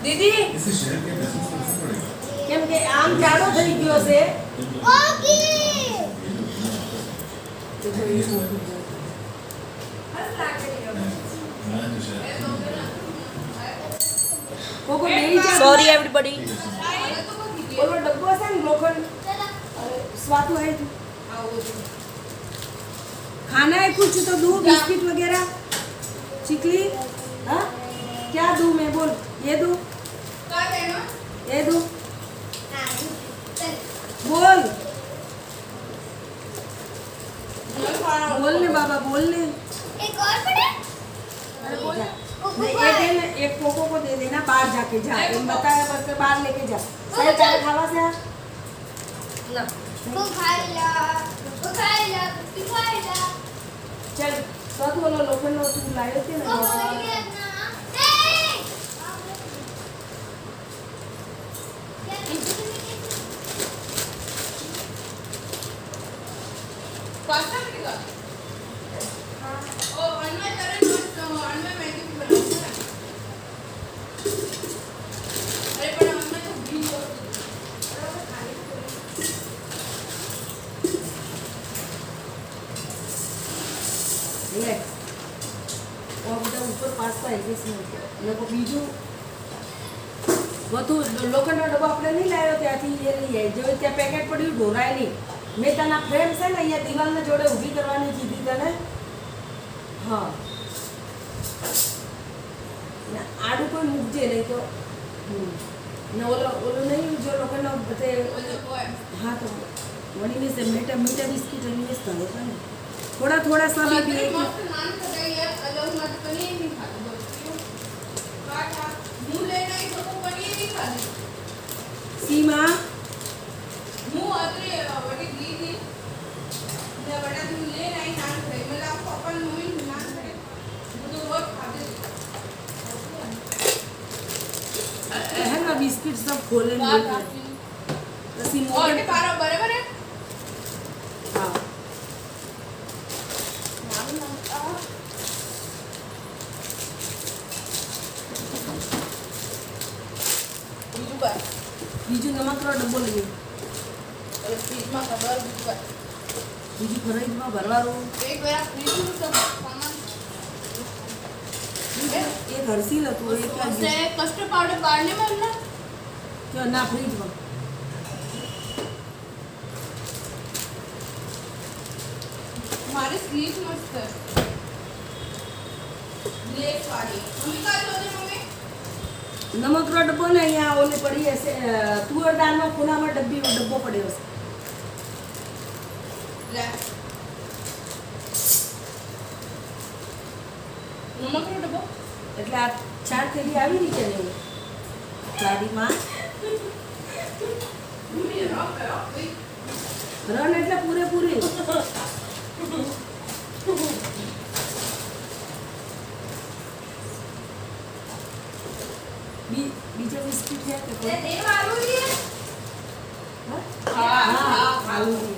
दीदी इसे शहर के महसूस करना पड़ेगा કેમ કે આમ જાડો થઈ ગયો છે તો જો એ મોટું છે. मैं तो शहर કોકો બેહી જા सॉरी एवरीबॉडी ઓલો ડબ્બો છે ને લોખંડ स्वातु है तू खाना है कुछ तो दूँ बिस्किट वगैरह चिकली हाँ क्या दूँ मैं बोल ये दूँ ये दूँ बोल बोलने बाबा बोलने एक और पड़े अरे बोल नहीं, एक है ना, एक कोको को दे देना बाहर जाके जा तुम बताया बस से बाहर लेके जा सही चाय खावा से आ ना वो खाएगा वो खाएगा तू खाएगा चल तो तू वाला लोखंड नो तू लायो थे वो ना बोल गया ना पास्ता मिलेगा ओ अनमें करे तो अनमें मैगी भी बनाऊंगा ना अरे पर अनमें तो भी हो ले और બધા ઉપર પાસ્તા આવી ગઈ છે લોકો બીજું વધુ લોખંડનો ડબ્બો આપણે નહીં લાવ્યો ત્યાંથી એ લઈ આવી જો ત્યાં પેકેટ પડ્યું ઢોરાય નહીં મેં તના ફ્રેમ છે ને અહીંયા દિવાલને જોડે ઊભી કરવાની કીધી તને હા ને આડું કોઈ મૂકજે નહીં તો ને ઓલો નહીં જો લોખંડનો બધે हाँ तो वही में से मीठा मीठा बिस्किट इन्वेस्ट करो था ना थोड़ा थोड़ा सा भी तो दिए कि मस्त नान खाई यार अलग मत पनीर नहीं खाते बस क्यों काटा मुंह लेना ही तो पनीर नहीं खाते सीमा मुंह अतरे बड़ी दीदी मैं बड़ा तुम ले नहीं नान खाई मतलब आपको अपन मुंह ही नान खाए वो तो रोज खाते है ना बिस्किट सब खोले बात नहीं आपकी सी और मोटे के पारा बराबर है हाँ બીજું બાર બીજું નમકનો ડબ્બો લઈએ और फ्रीजમાં ખબર બીજું બાર બીજું ફ્રીજમાં ભરવાનું એક વાર ફ્રીજનું सब सामान એક હરસીલ હતું એક उससे कस्टर्ड पाउडर बाड़ने में ना ક્યાં ના ફ્રીજમાં हमारे फ्रीज मस्त है ब्लैक वाली मम्मी का लो दे मम्मी નમકનો ડબ્બો ને અહીંયા ઓલી પડી હશે તુવેર દાળનો ખૂણામાં ડબ્બો પડ્યો હશે ले नमक रो डब्बो એટલે આ ચાર થેલી આવી રહી છે ને ગાડીમાં मम्मी रॉक करो રન એટલે પૂરેપૂરી બીજો બિસ્કિટ છે કે કોઈ? दे वालू ये હા? हाँ, हाँ, આલુ છે.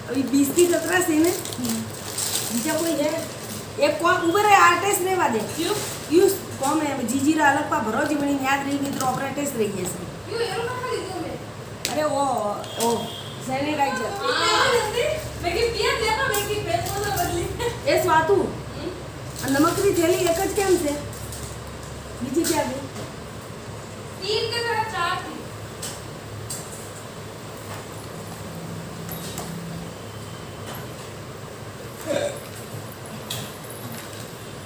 હવે બિસ્કિટ અતરા છે ને બીજા કોઈ છે એક કોમ ઉભે રે આર્ટિસ્ટ રહેવા દે क्यों યુસ કોમ હે જીજીરા અલગ પા ભરો જીવણી યાદ રહી ગઈ તો ઓપરેટિસ રહી જશે क्यों ये लोग खा लीजिए मैं અરે ઓ સેનેટાઈઝર मैं कि पिया देखो मैं कि पैसों से बदली એ સ્વાતુ આ નમકની થેલી એક જ કેમ છે બીજી ક્યાં ગઈ तीन के साथ चार थी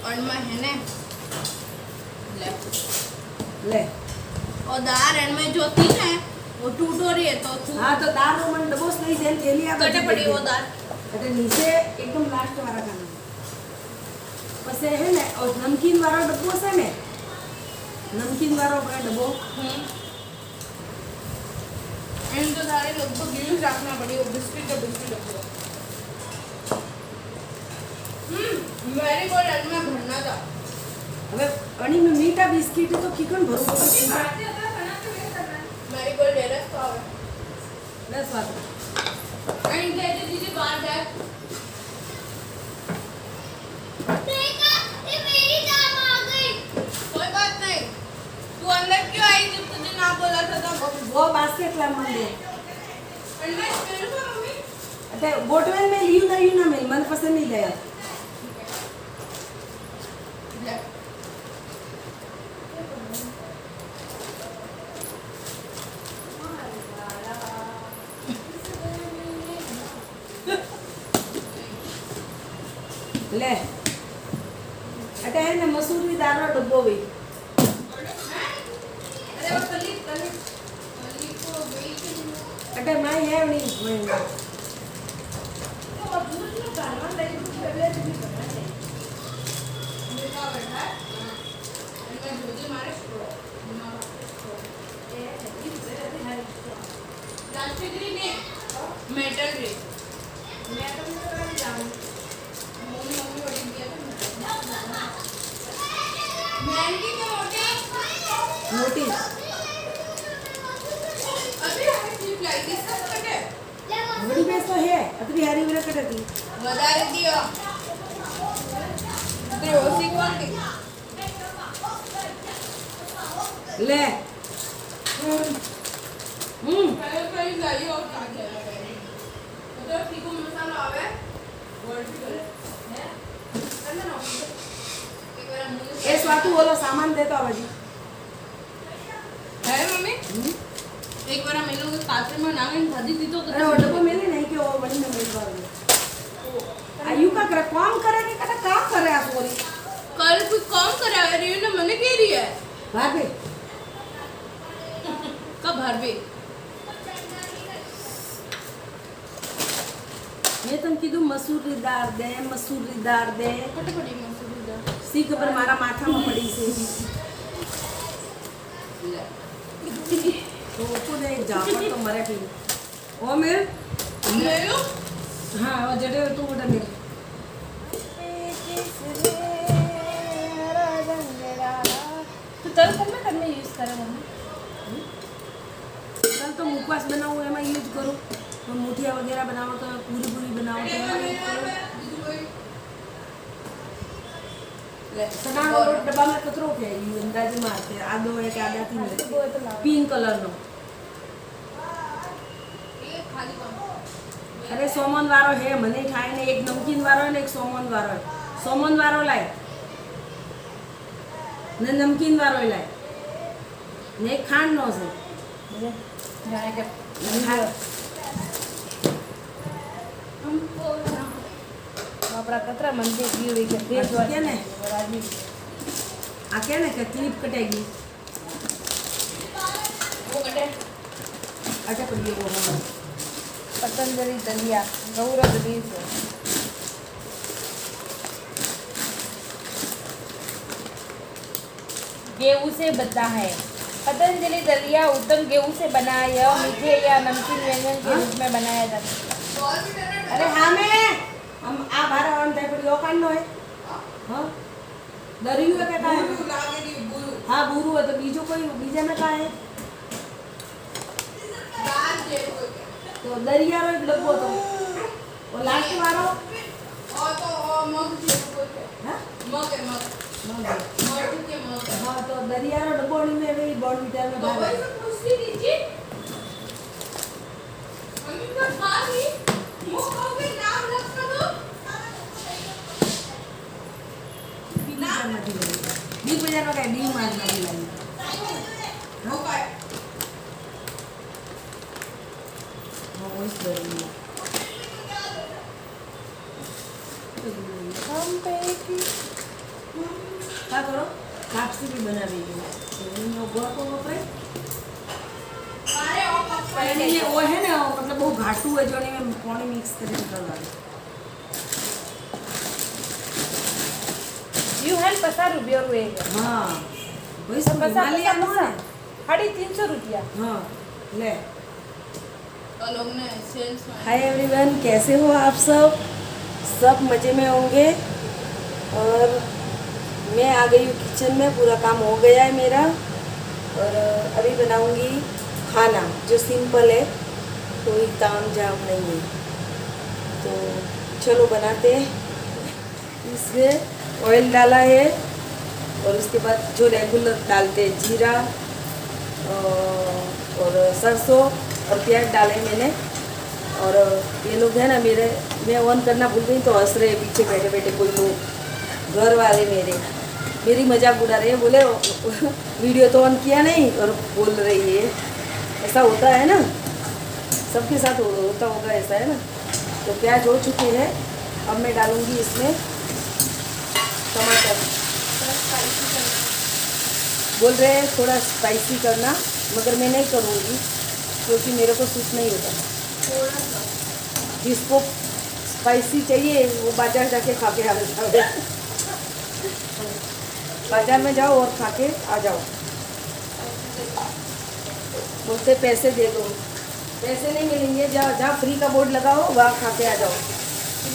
और मैं है ने ले લે और दार एंड में जो थी ना वो टूट हो रही है तो तू હા તો દાળનો મને ડબોસ નહીં છે ને થેલી આ कटे બધી पड़ी દઈ वो દે. दार એટલે નીચે એકદમ લાસ્ટ વાળા ખાના પછી હે ને નમકીન વાળો ડબ્બો છે ને નમકીન વાળો આપણે ડબ્બો इन तो सारे लगभग यूज रखना पड़ी वो बिस्किट का बिस्किट रखो मेरी को एंड में भरना था હવે અણીમાં મીઠા બિસ્કિટ તો કીકણ ભરવું પડે मेरी को डेरस तो आवे 10 વાગે एंड कहते दीदी बाहर जाए देखा ये मेरी दाम आ गई कोई बात नहीं तू કેટલા મને अंडा स्मेल को मम्मी એટલે બોટવેલ મેં લીયું ના મેં મને પસંદ નહીં લયા ले લે એટલે હે ને મસૂરની દાળનો ડબ્બો વે अरे वो कली कली कली को वेट એટલે માય હે નહીં देखा बैठा है मैं जोजी मारे स्ट्रो प्लास्टिक री ने मेटल री मैं तो नहीं जाऊं मम्मी मम्मी बड़ी दिया था मैंगी के मोटे મોટી अभी हमें क्लिप लाई थी सब कटे બડી બેસ તો હે અતરી હારી વિરા કટતી વધારે દિયો तेरे ओसी क्वालिटी લે कहीं जाइए और खा के तो तीखा मसाला आवे वर्ड भी करे है करना ना एक बार मुंह એ સ્વાતું ઓલો સામાન દેતો આવજી है मम्मी एक बार हम लोग पात्र में नांगन भाजी दी तो અરે ઓ ડબ્બો મેલે નહીં કે ઓ બડીને મેલવા દે આયુ કા કરે કામ કરે કે કટા કામ કરે આ સોરી कल कुछ काम करा रही है ना मैंने कह रही है ભાભી कब भर भी મેં તને કીધું મસૂરી દાળ દે फटाफट मसूरी दाल સી ખબર મારા માથામાં પડી છે તો કોને જાપડ તો મરાઠી ઓ મેલ ले लो હા ઓ જડે તું મોટા મેલ तो तल कब में करने यूज करे मम्मी कल तो मुखवास बनाऊँ एમાં यूज करो तो मुठिया वगैरह बनाओ तो पूरी पूरी बनाओ तो एમાં यूज करो સનાનો લોટ ડબ્બામાં કચરો કે ઈ અંદાજે મારતે આદો એક આદાથી ને પિંક કલરનો ये खाली काम અરે સોમન વાળો હે મને થાય ને એક નમકીન વાળો ને એક સોમન વાળો સોમન વાળો લાય ને નમકીન વાળો લાય ને એક ખાંડ નો છે जाने के हमको આપણા કતરા મંદિર ગયું કે ફેસ આ કે ને આ કે ને કે ક્લિપ કટાઈ ગઈ वो कटे અટક પડી ગયો હું पतंजलि दलिया गौरव बीज गेहूं से बनता है पतंजलि दलिया उत्तम गेहूं से बना यह मीठे या नमकीन व्यंजन के रूप में बनाया जाता है અરે હા મે આમ આ ભારે વાન થાય પડી ઓકાન નો હે હા દરિયું હે કે કાય હા બુરુ હે તો બીજો કોઈ બીજા में का है तो दरियारो एक डब्बो तो वो लास्ट वारो हाँ हाँ तो दरियारो डब्बो में भी बॉर्नविटा में भाग है बिग बाजार में का डी मार्ट में लाई हाँ वो इस दरिया क्या करो कापसी भी बना रही है तो इनमें गोर को वपराय અને એ ઓ હે ને मतलब બહુ ઘાટું હોય જો ને પાણી મિક્સ કરીને કરવાનું यू हेल्प 50 रुपया रुएगा हाँ वही सब पसा हिमालय में पसा है 350 रुपया हाँ ले लोग ने सेल्स हाय एवरीवन कैसे हो आप सब सब मज़े में होंगे और मैं आ गई हूँ किचन में पूरा काम हो गया है मेरा और अभी बनाऊंगी खाना जो सिंपल है कोई ताम झाम नहीं है तो चलो बनाते हैं इसमें ऑयल डाला है और उसके बाद जो रेगुलर डालते हैं जीरा और सरसों और प्याज डाले मैंने। और ये लोग है ना मेरे, मैं ऑन करना भूल गई तो हंस रहे पीछे बैठे बैठे कोई लोग, घर वाले मेरी मजाक उड़ा रहे हैं। बोले वीडियो तो ऑन किया नहीं और बोल रही है। ऐसा होता है ना, सबके साथ होता होगा, ऐसा है ना। तो प्याज हो चुके हैं, अब मैं डालूँगी इसमें टमाटर। बोल रहे हैं थोड़ा स्पाइसी करना, मगर मैं नहीं करूँगी क्योंकि मेरे को सूट नहीं होता। जिसको स्पाइसी चाहिए वो बाजार जाके खा के आ जाओ। बाजार में जाओ और खा के आ जाओ। बोलते पैसे दे दो, पैसे नहीं मिलेंगे, जहाँ फ्री का बोर्ड लगाओ वहाँ खा के आ जाओ,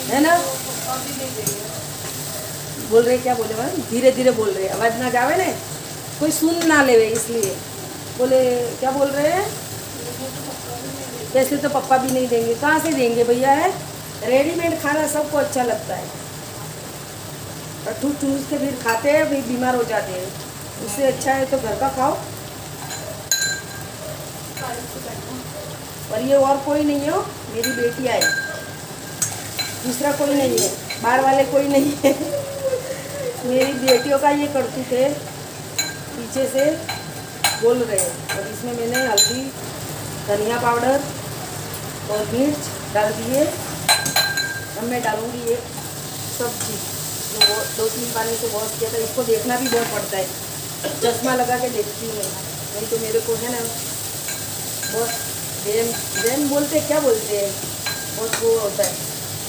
है ना। बोल रहे क्या बोले मैम, धीरे धीरे बोल रहे, आवाज़ ना जावे ना, कोई सुन ना लेवे, इसलिए बोले क्या बोल रहे हैं। पैसे तो पापा भी नहीं देंगे, कहाँ से देंगे भैया। है रेडीमेड खाना सबको अच्छा लगता है, और ठूस ठूस के फिर खाते हैं, फिर बीमार हो जाते हैं। उससे अच्छा है तो घर का खाओ। और ये और कोई नहीं हो, मेरी बेटी आई, दूसरा कोई नहीं है, बाहर वाले कोई नहीं है। मेरी बेटियों का ये करतूत है, पीछे से बोल रहे हैं। और इसमें मैंने हल्दी, धनिया पाउडर और मिर्च डाल दिए। अब मैं डालूँगी ये सब्जी जो 2-3 पानी से वॉश किया था। इसको देखना भी बहुत पड़ता है, चश्मा लगा के देखती हूँ, नहीं तो मेरे को है ना बहुत जैन बोलते, क्या बोलते हैं, बहुत वो होता है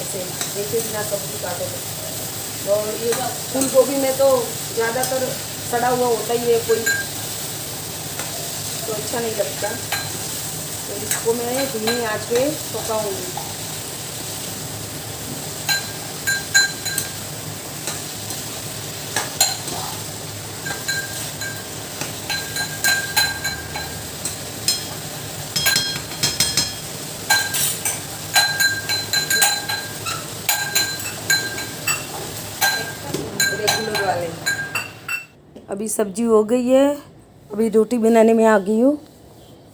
ऐसे देखे बिना सब्जी काटो तो। और ये फूल गोभी में तो ज़्यादातर सड़ा हुआ होता ही है कोई, तो अच्छा नहीं लगता। तो इसको मैं धीमी आंच पे पकाऊंगी। रेगुलर वाले। अभी सब्जी हो गई है, अभी रोटी बनाने में आ गई हूँ।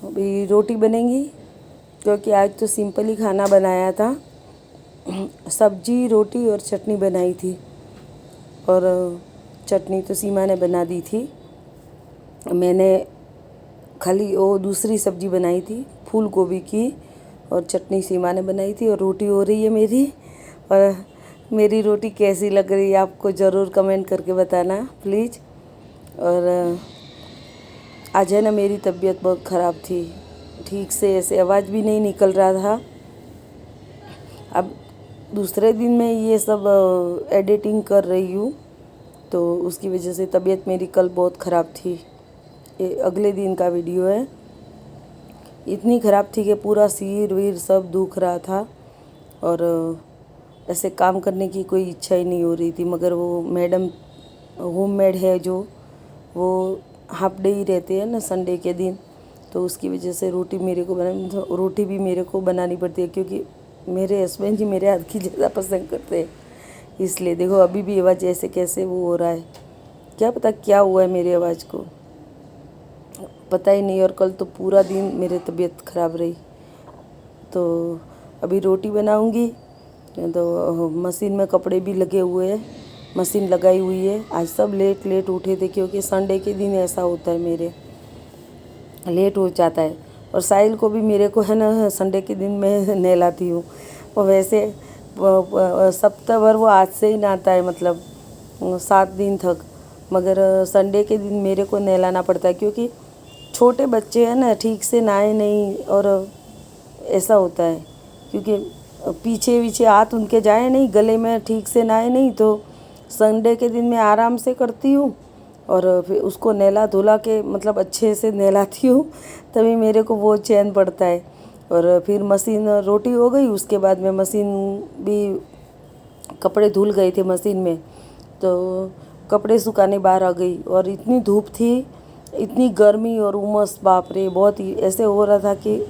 अभी रोटी बनेगी क्योंकि आज तो सिंपल ही खाना बनाया था। सब्जी, रोटी और चटनी बनाई थी, और चटनी तो सीमा ने बना दी थी। मैंने खाली वो दूसरी सब्जी बनाई थी फूल गोभी की, और चटनी सीमा ने बनाई थी, और रोटी हो रही है मेरी। और मेरी रोटी कैसी लग रही है आपको ज़रूर कमेंट करके बताना प्लीज़। और आज है ना मेरी तबीयत बहुत ख़राब थी, ठीक से ऐसे आवाज़ भी नहीं निकल रहा था। अब दूसरे दिन मैं ये सब एडिटिंग कर रही हूँ, तो उसकी वजह से तबीयत मेरी कल बहुत ख़राब थी। ये अगले दिन का वीडियो है। इतनी ख़राब थी कि पूरा सिर वीर सब दुख रहा था, और ऐसे काम करने की कोई इच्छा ही नहीं हो रही थी। मगर वो मैडम होम मेड है जो, वो हाफ डे ही रहते हैं ना संडे के दिन, तो उसकी वजह से रोटी मेरे को बनानी, तो रोटी भी मेरे को बनानी पड़ती है क्योंकि मेरे हस्बैंड जी मेरे हाथ की ज़्यादा पसंद करते हैं। इसलिए देखो अभी भी आवाज़ ऐसे कैसे वो हो रहा है, क्या पता क्या हुआ है मेरी आवाज़ को, पता ही नहीं। और कल तो पूरा दिन मेरी तबीयत ख़राब रही। तो अभी रोटी बनाऊंगी, तो मशीन में कपड़े भी लगे हुए हैं, मशीन लगाई हुई है। आज सब लेट उठे थे क्योंकि संडे के दिन ऐसा होता है, मेरे लेट हो जाता है। और साहिल को भी मेरे को है ना संडे के दिन मैं नहलाती हूँ। और वैसे सप्ताह भर वो आज से ही नहाता है, मतलब 7 दिन तक, मगर संडे के दिन मेरे को नहलाना पड़ता है क्योंकि छोटे बच्चे हैं ना, ठीक से नहाए नहीं, और ऐसा होता है क्योंकि पीछे हाथ उनके जाए नहीं, गले में ठीक से नहाए नहीं, तो संडे के दिन मैं आराम से करती हूँ और फिर उसको नहला धुला के मतलब अच्छे से नहलाती हूँ, तभी मेरे को वो चैन पड़ता है। और फिर मशीन, रोटी हो गई, उसके बाद में मशीन भी, कपड़े धुल गए थे मशीन में, तो कपड़े सुखाने बाहर आ गई। और इतनी धूप थी, इतनी गर्मी और उमस, बाप रे, बहुत ही ऐसे हो रहा था कि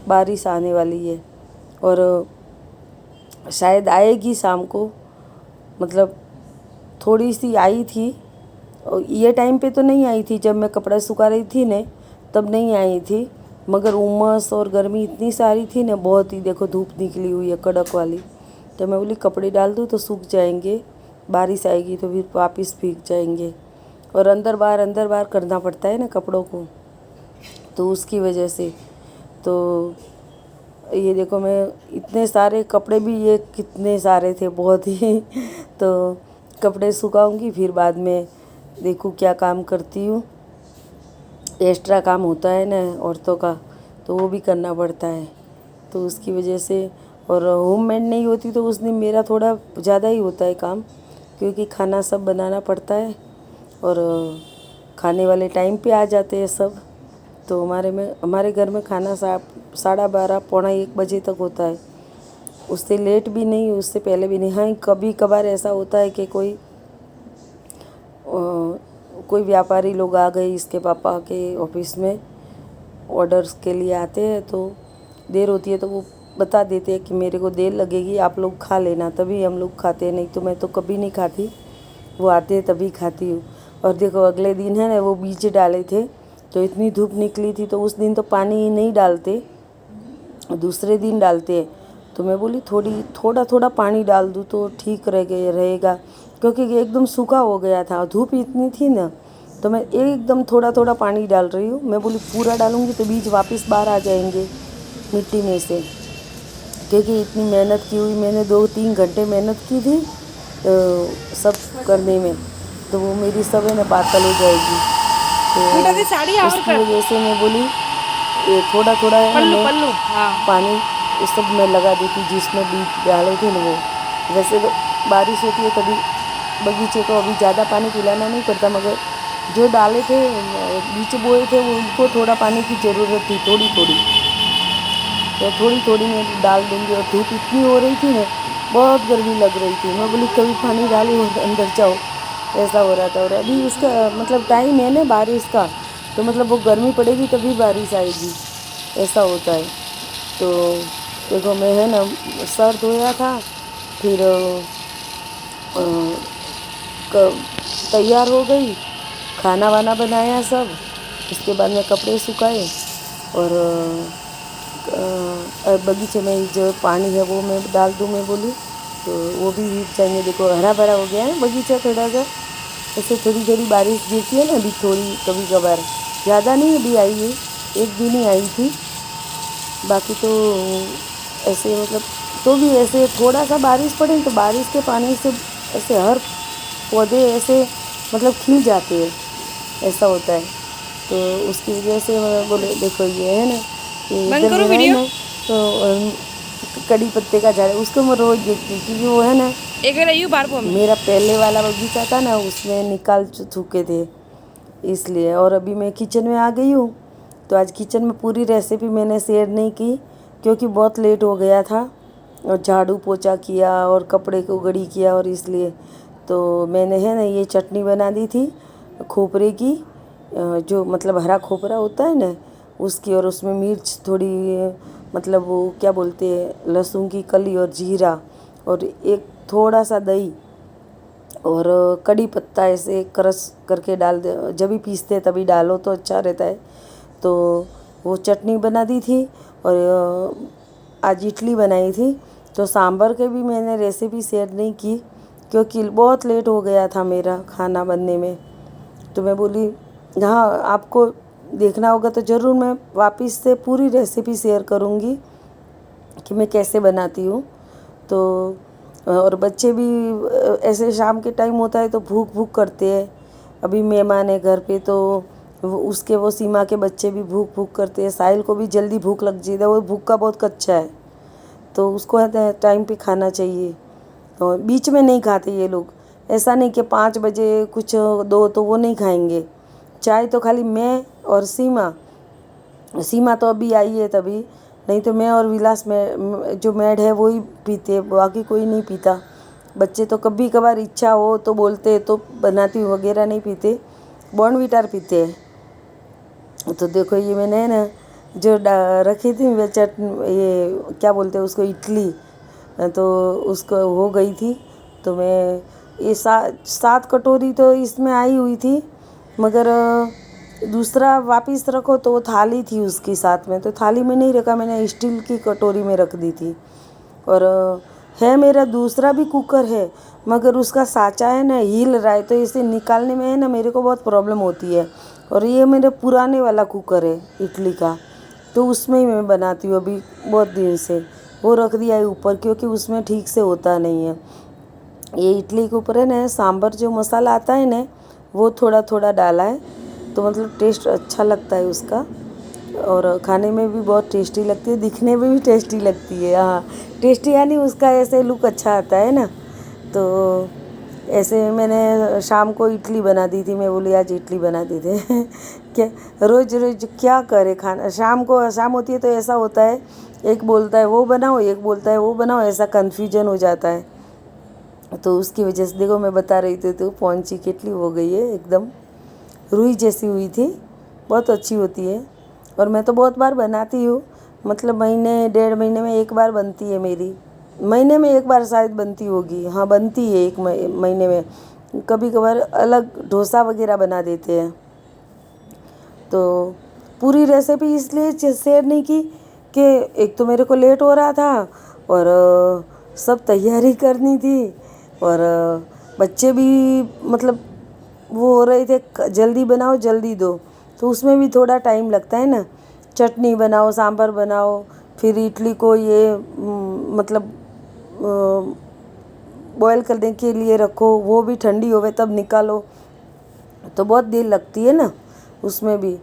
बारिश आने वाली है और शायद आएगी शाम को। मतलब थोड़ी सी आई थी, और ये टाइम पे तो नहीं आई थी, जब मैं कपड़ा सुखा रही थी ने तब नहीं आई थी, मगर उमस और गर्मी इतनी सारी थी ना, बहुत ही। देखो धूप निकली हुई है कड़क वाली। तो मैं बोली कपड़े डाल दूँ तो सूख जाएंगे, बारिश आएगी तो फिर वापस भीग जाएंगे। और अंदर बाहर करना पड़ता है ना कपड़ों को, तो उसकी वजह से। तो ये देखो, मैं इतने सारे कपड़े भी, ये कितने सारे थे, बहुत ही। तो कपड़े सुखाऊंगी, फिर बाद में देखूँ क्या काम करती हूँ। एक्स्ट्रा काम होता है ना औरतों का, तो वो भी करना पड़ता है, तो उसकी वजह से। और होममेड नहीं होती तो उस दिन मेरा थोड़ा ज़्यादा ही होता है काम, क्योंकि खाना सब बनाना पड़ता है और खाने वाले टाइम पे आ जाते हैं सब। तो हमारे घर में खाना 12:30 पौना 1 बजे तक होता है। उससे लेट भी नहीं, उससे पहले भी नहीं। हाँ, कभी कभार ऐसा होता है कि कोई व्यापारी लोग आ गए, इसके पापा के ऑफिस में ऑर्डर्स के लिए आते हैं, तो देर होती है तो वो बता देते हैं कि मेरे को देर लगेगी, आप लोग खा लेना, तभी हम लोग खाते हैं, नहीं तो मैं तो कभी नहीं खाती। वो आते हैं तभी खाती हूँ। और देखो अगले दिन है ना, वो बीज डाले थे, तो इतनी धूप निकली थी, तो उस दिन तो पानी नहीं डालते, दूसरे दिन डालते हैं। तो मैं बोली थोड़ा पानी डाल दूँ तो ठीक रहेगा, क्योंकि एकदम सूखा हो गया था, धूप इतनी थी ना। तो मैं एकदम थोड़ा पानी डाल रही हूँ। मैं बोली पूरा डालूँगी तो बीज वापस बाहर आ जाएंगे मिट्टी में से, क्योंकि इतनी मेहनत की हुई, मैंने 2-3 घंटे मेहनत की थी सब करने में, तो वो मेरी सब है ना पातल हो जाएगी। तो उसकी वजह से मैं बोली थोड़ा पानी ये सब में लगा देती, जिसमें बीज डाले थे ना वो। वैसे तो बारिश होती है तभी बगीचे को अभी ज़्यादा पानी पिलाना नहीं पड़ता, मगर जो डाले थे, बीज बोए थे, उनको थोड़ा पानी की ज़रूरत थी, थोड़ी थोड़ी मैं डाल दूँगी। और धूप इतनी हो रही थी ना, बहुत गर्मी लग रही थी। मैं बोली कभी पानी डालो अंदर जाओ, ऐसा हो रहा था। और अभी उसका मतलब टाइम है ना बारिश का, तो मतलब वो गर्मी पड़ेगी तभी बारिश आएगी, ऐसा होता है। तो देखो मैं है ना सर धोया था, फिर तैयार हो गई, खाना वाना बनाया सब। उसके बाद में कपड़े सुखाए और बगीचे में जो पानी है वो मैं डाल दूँ, मैं बोली, तो वो भी भीग जाएंगे। देखो हरा भरा हो गया है बगीचा थोड़ा सा। ऐसे थोड़ी बारिश गिरती है ना अभी, थोड़ी कभी कभार, ज़्यादा नहीं अभी आई है, 1 दिन ही आई थी। बाकी तो ऐसे मतलब, तो भी ऐसे थोड़ा सा बारिश पड़े तो बारिश के पानी से ऐसे हर पौधे ऐसे मतलब खिल जाते हैं, ऐसा होता है। तो उसकी वजह से मैं बोले देखो ये है ना, इधर मेरा है ना, तो कड़ी पत्ते का झाड़, उसको मैं रोज़ देखती हूँ, क्योंकि वो है ना मेरा पहले वाला बगीचा था ना, उसमें निकाल चुके थे इसलिए। और अभी मैं किचन में आ गई हूँ, तो आज किचन में पूरी रेसिपी मैंने शेयर नहीं की, क्योंकि बहुत लेट हो गया था और झाड़ू पोछा किया और कपड़े को गड़ी किया, और इसलिए तो मैंने है ना ये चटनी बना दी थी खोपरे की, जो मतलब हरा खोपरा होता है ना उसकी, और उसमें मिर्च थोड़ी, मतलब वो क्या बोलते हैं, लहसुन की कली और जीरा, और एक थोड़ा सा दही और कड़ी पत्ता ऐसे क्रश करके डाल दे, जब भी पीसते तभी डालो तो अच्छा रहता है। तो वो चटनी बना दी थी। और आज इडली बनाई थी। तो सांभर के भी मैंने रेसिपी शेयर नहीं की, क्योंकि बहुत लेट हो गया था मेरा खाना बनने में। तो मैं बोली हाँ, आपको देखना होगा तो ज़रूर मैं वापस से पूरी रेसिपी शेयर करूँगी कि मैं कैसे बनाती हूँ। तो और बच्चे भी ऐसे शाम के टाइम होता है तो भूख करते हैं। अभी मेहमान है घर पे, तो वो सीमा के बच्चे भी भूख करते हैं। साहिल को भी जल्दी भूख लग जाती है, वो भूख का बहुत कच्चा है, तो उसको टाइम पे खाना चाहिए। और बीच में नहीं खाते ये लोग, ऐसा नहीं कि 5 बजे कुछ दो तो वो नहीं खाएंगे। चाय तो खाली मैं और सीमा तो अभी आई है तभी, नहीं तो मैं और विलास में जो मैड है वो ही पीते, बाकी कोई नहीं पीता। बच्चे तो कभी कभार इच्छा हो तो बोलते तो बनाती हूँ, वगैरह नहीं पीते, बॉर्नविटा पीते हैं। तो देखो ये मैंने ना जो रखी थी वे ये क्या बोलते हैं उसको, इडली, तो उसको हो गई थी। तो मैं ये 7 कटोरी तो इसमें आई हुई थी, मगर दूसरा वापस रखो तो वो थाली थी उसके साथ में, तो थाली में नहीं रखा, मैंने स्टील की कटोरी में रख दी थी। और है मेरा दूसरा भी कुकर है, मगर उसका साँचा है ना हिल रहा है, तो इसे निकालने में है ना मेरे को बहुत प्रॉब्लम होती है। और ये मेरे पुराने वाला कुकर है इडली का, तो उसमें ही मैं बनाती हूँ अभी बहुत दिन से। वो रख दिया है ऊपर, क्योंकि उसमें ठीक से होता नहीं है। ये इडली के ऊपर है ना सांभर जो मसाला आता है ना, वो थोड़ा थोड़ा डाला है, तो मतलब टेस्ट अच्छा लगता है उसका, और खाने में भी बहुत टेस्टी लगती है, दिखने में भी टेस्टी लगती है। हाँ, टेस्टी यानी उसका ऐसे लुक अच्छा आता है ना। तो ऐसे मैंने शाम को इडली बना दी थी, मैं बोली आज इडली बना दी थी क्या रोज़ रोज़ क्या करे खाना, शाम होती है तो ऐसा होता है, एक बोलता है वो बनाओ, एक बोलता है वो बनाओ, ऐसा कन्फ्यूजन हो जाता है। तो उसकी वजह से देखो मैं बता रही थी, तो पौंची कितनी हो गई है, एकदम रुई जैसी हुई थी, बहुत अच्छी होती है। और मैं तो बहुत बार बनाती हूँ, मतलब महीने 1.5 महीने में एक बार बनती है मेरी, महीने में एक बार शायद बनती होगी, हाँ बनती है एक महीने में। कभी कभार अलग डोसा वगैरह बना देते हैं। तो पूरी रेसिपी इसलिए शेयर नहीं की कि एक तो मेरे को लेट हो रहा था, और सब तैयारी करनी थी, और बच्चे भी मतलब वो हो रहे थे जल्दी बनाओ जल्दी दो, तो उसमें भी थोड़ा टाइम लगता है ना। चटनी बनाओ, सांभर बनाओ, फिर इडली को ये मतलब बॉयल करने के लिए रखो, वो भी ठंडी होवे तब निकालो, तो बहुत देर लगती है ना उसमें भी।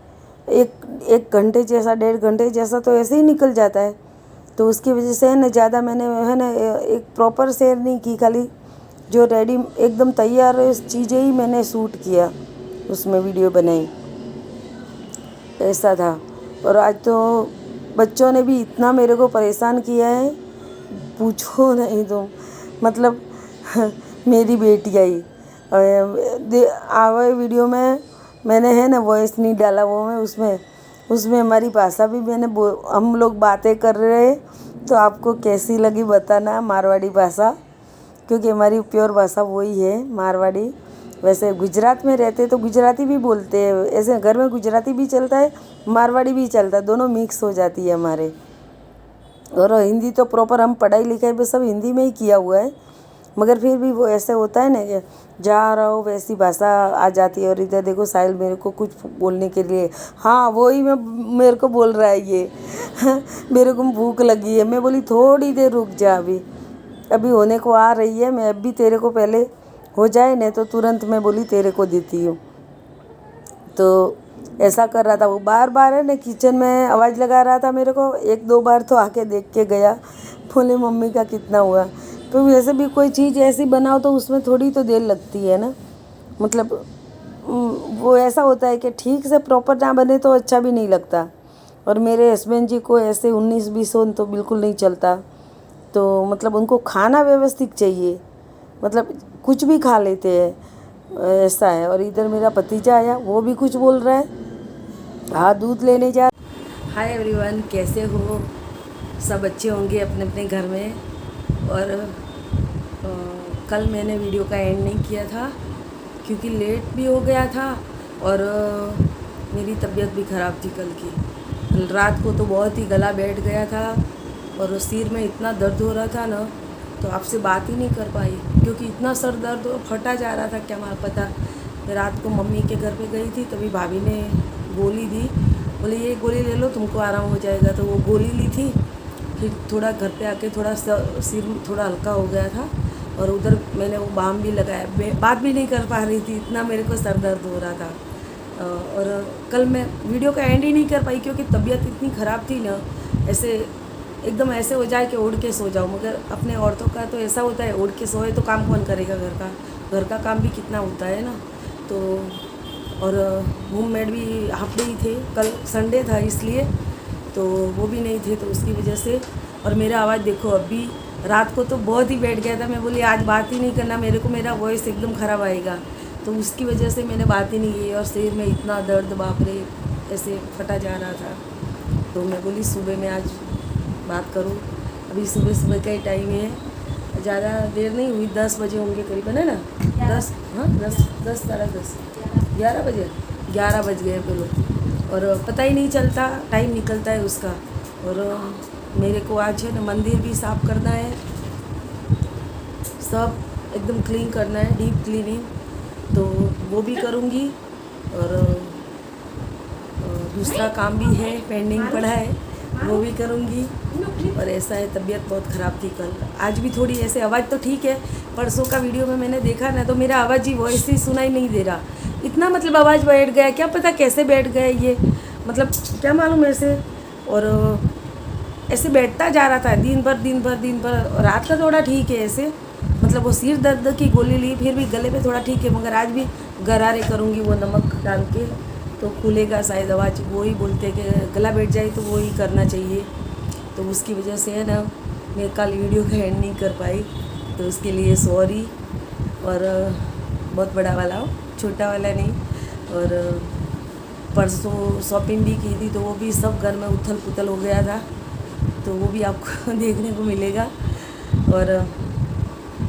एक घंटे जैसा, 1.5 घंटे जैसा तो ऐसे ही निकल जाता है। तो उसकी वजह से है ना ज़्यादा मैंने है ना एक प्रॉपर शेयर नहीं की, खाली जो रेडी एकदम तैयार चीज़ें ही मैंने शूट किया, उसमें वीडियो बनाई, ऐसा था। और आज तो बच्चों ने भी इतना मेरे को परेशान किया है, पूछो नहीं तुम। मतलब मेरी बेटी आई आवे वीडियो में, मैंने है ना वॉइस नहीं डाला वो मैं उसमें हमारी भाषा भी मैंने हम लोग बातें कर रहे हैं, तो आपको कैसी लगी बताना, मारवाड़ी भाषा, क्योंकि हमारी प्योर भाषा वही है मारवाड़ी। वैसे गुजरात में रहते तो गुजराती भी बोलते हैं, ऐसे घर में गुजराती भी चलता है, मारवाड़ी भी चलता है, दोनों मिक्स हो जाती है हमारे। और हिंदी तो प्रॉपर हम पढ़ाई लिखाई भी सब हिंदी में ही किया हुआ है, मगर फिर भी वो ऐसे होता है ना कि जहाँ रहो वैसी भाषा आ जाती है। और इधर देखो साहिल मेरे को कुछ बोलने के लिए, हाँ वही मेरे को बोल रहा है ये मेरे को भूख लगी है। मैं बोली थोड़ी देर रुक जा, अभी होने को आ रही है, मैं अभी तेरे को पहले हो जाए नहीं तो तुरंत मैं बोली तेरे को देती हूँ। तो ऐसा कर रहा था वो, बार बार है ना किचन में आवाज़ लगा रहा था मेरे को। 1-2 बार तो आके देख के गया, बोले मम्मी का कितना हुआ। तो वैसे भी कोई चीज़ ऐसी बनाओ तो उसमें थोड़ी तो देर लगती है ना, मतलब वो ऐसा होता है कि ठीक से प्रॉपर ना बने तो अच्छा भी नहीं लगता। और मेरे हस्बैंड जी को ऐसे 19-20 तो बिल्कुल नहीं चलता, तो मतलब उनको खाना व्यवस्थित चाहिए, मतलब कुछ भी खा लेते हैं, ऐसा है। और इधर मेरा भतीजा आया, वो भी कुछ बोल रहा है, हाँ दूध लेने जा। हाय एवरीवन, कैसे हो सब? अच्छे होंगे अपने अपने घर में। और कल मैंने वीडियो का एंड नहीं किया था क्योंकि लेट भी हो गया था, और मेरी तबीयत भी ख़राब थी कल की। कल रात को तो बहुत ही गला बैठ गया था, और सिर में इतना दर्द हो रहा था ना, तो आपसे बात ही नहीं कर पाई क्योंकि इतना सर दर्द फटा जा रहा था, क्या मालूम पता। मैं रात को मम्मी के घर पे गई थी, तभी भाभी ने गोली दी, बोले ये गोली ले लो तुमको आराम हो जाएगा। तो वो गोली ली थी, फिर थोड़ा घर पे आके थोड़ा सिर थोड़ा हल्का हो गया था, और उधर मैंने वो बाम भी लगाया, बात भी नहीं कर पा रही थी, इतना मेरे को सर दर्द हो रहा था। और कल मैं वीडियो का एंड ही नहीं कर पाई क्योंकि तबीयत इतनी ख़राब थी ना, ऐसे एकदम ऐसे हो जाए कि उड़ के सो जाओ। मगर अपने औरतों का तो ऐसा होता है, उड़ के सोए तो काम कौन करेगा घर का काम भी कितना होता है ना। तो और होममेड भी हाफ डे ही थे, कल संडे था इसलिए, तो वो भी नहीं थे, तो उसकी वजह से। और मेरा आवाज़ देखो, अभी रात को तो बहुत ही बैठ गया था, मैं बोली आज बात ही नहीं करना, मेरे को मेरा वॉइस एकदम ख़राब आएगा, तो उसकी वजह से मैंने बात ही नहीं की। और सिर में इतना दर्द, बाप रे, ऐसे फटा जा रहा था, तो मैं बोली सुबह में आज बात करूं। अभी सुबह का ही टाइम है, ज़्यादा देर नहीं हुई, 10 बजे होंगे करीबन, है ना? 10 हाँ 10 10 साढ़े 10 11 बजे 11 बज गए बोलो, और पता ही नहीं चलता, टाइम निकलता है उसका। और मेरे को आज है ना मंदिर भी साफ़ करना है, सब एकदम क्लीन करना है, डीप क्लीनिंग, तो वो भी करूँगी। और दूसरा काम भी है, पेंडिंग पड़ा है, वो भी करूँगी। और ऐसा है, तबीयत बहुत ख़राब थी कल, आज भी थोड़ी ऐसे, आवाज़ तो ठीक है, परसों का वीडियो में मैंने देखा ना तो मेरा आवाज़ ही वॉइस ही सुनाई नहीं दे रहा, इतना मतलब आवाज़ बैठ गया, क्या पता कैसे बैठ गया ये, मतलब क्या मालूम ऐसे। और ऐसे बैठता जा रहा था दिन भर। रात का थोड़ा ठीक है ऐसे, मतलब वो सिर दर्द की गोली ली, फिर भी गले पे थोड़ा ठीक है, मगर आज भी गरारे करूँगी वो नमक डाल के तो खुलेगा शायद आवाज़। वो ही बोलते हैं कि गला बैठ जाए तो वो ही करना चाहिए, तो उसकी वजह से है ना मैं कल वीडियो का एंड नहीं कर पाई, तो उसके लिए सॉरी। और बहुत बड़ा वाला हो, छोटा वाला नहीं। और परसों शॉपिंग भी की थी तो वो भी सब घर में उथल पुथल हो गया था, तो वो भी आपको देखने को मिलेगा। और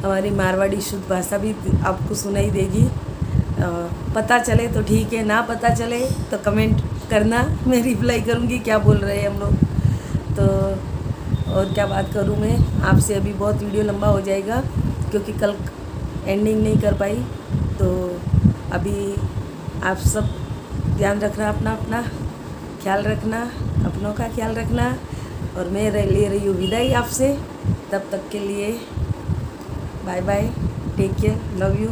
हमारी मारवाड़ी शुद्ध भाषा भी आपको सुनाई देगी, पता चले तो ठीक है, ना पता चले तो कमेंट करना, मैं रिप्लाई करूँगी क्या बोल रहे हैं हम लोग। तो और क्या बात करूँ मैं आपसे, अभी बहुत वीडियो लंबा हो जाएगा क्योंकि कल एंडिंग नहीं कर पाई। तो अभी आप सब ध्यान रखना, अपना ख्याल रखना, अपनों का ख्याल रखना। और मैं ले रही हूँ विदाई आपसे, तब तक के लिए bye bye, take care, love you.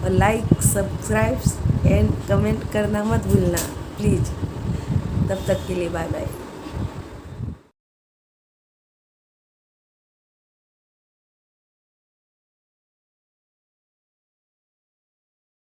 और लाइक, सब्सक्राइब एंड कमेंट करना मत भूलना प्लीज़। तब तक के लिए बाय बाय।